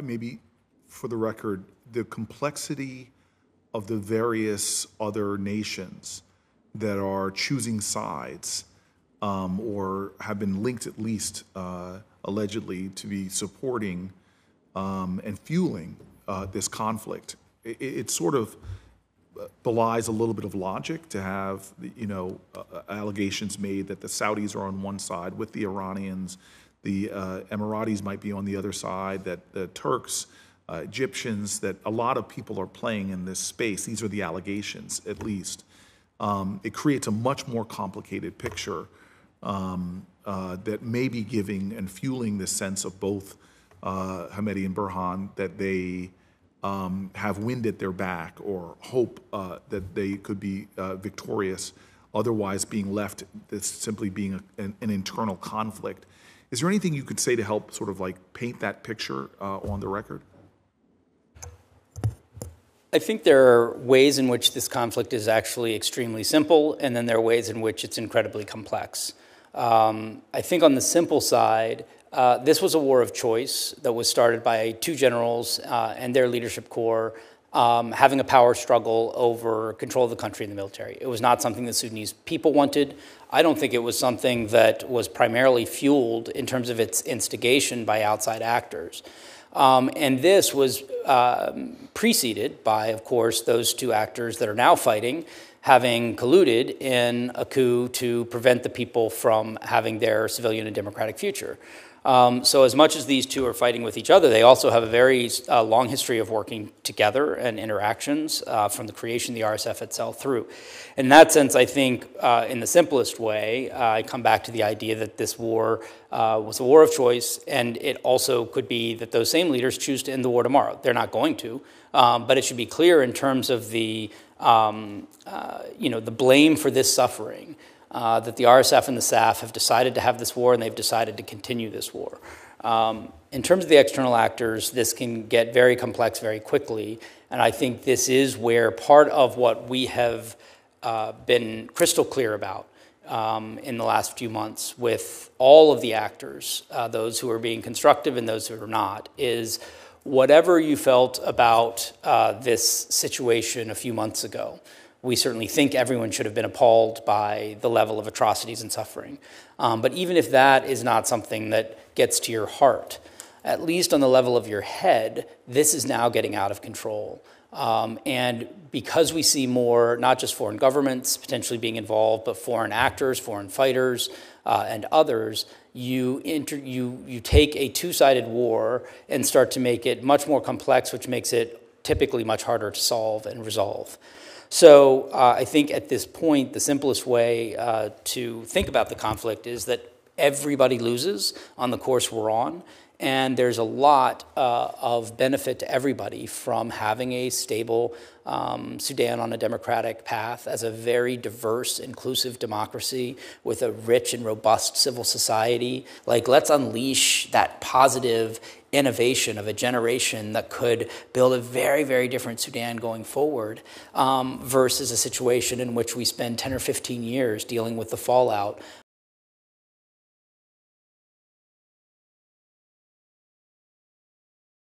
Maybe for the record, the complexity of the various other nations that are choosing sides or have been linked at least allegedly to be supporting and fueling this conflict. It sort of belies a little bit of logic to have, allegations made that the Saudis are on one side with the Iranians, the Emiratis might be on the other side, that the Turks, Egyptians, that a lot of people are playing in this space. These are the allegations, at least. It creates a much more complicated picture that may be giving and fueling this sense of both Hemedti and Burhan that they have wind at their back or hope that they could be victorious, otherwise being left this simply being an internal conflict. Is there anything you could say to help sort of like paint that picture on the record? I think there are ways in which this conflict is actually extremely simple, and then there are ways in which it's incredibly complex. I think on the simple side, this was a war of choice that was started by two generals and their leadership corps having a power struggle over control of the country and the military. It was not something the Sudanese people wanted. I don't think it was something that was primarily fueled in terms of its instigation by outside actors. And this was preceded by, of course, those two actors that are now fighting, having colluded in a coup to prevent the people from having their civilian and democratic future. So as much as these two are fighting with each other, they also have a very long history of working together and interactions from the creation of the RSF itself through. In that sense, I think in the simplest way, I come back to the idea that this war was a war of choice, and it also could be that those same leaders choose to end the war tomorrow. They're not going to, but it should be clear in terms of the the blame for this suffering. That the RSF and the SAF have decided to have this war, and they've decided to continue this war. In terms of the external actors, this can get very complex very quickly, and I think this is where part of what we have been crystal clear about in the last few months with all of the actors, those who are being constructive and those who are not, is whatever you felt about this situation a few months ago. We certainly think everyone should have been appalled by the level of atrocities and suffering. But even if that is not something that gets to your heart, at least on the level of your head, this is now getting out of control. And because we see more, not just foreign governments potentially being involved, but foreign actors, foreign fighters, and others, you take a two-sided war and start to make it much more complex, which makes it typically much harder to solve and resolve. So I think at this point, the simplest way to think about the conflict is that everybody loses on the course we're on, and there's a lot of benefit to everybody from having a stable Sudan on a democratic path as a very diverse, inclusive democracy with a rich and robust civil society. Like, let's unleash that positive innovation of a generation that could build a very, very different Sudan going forward versus a situation in which we spend 10 or 15 years dealing with the fallout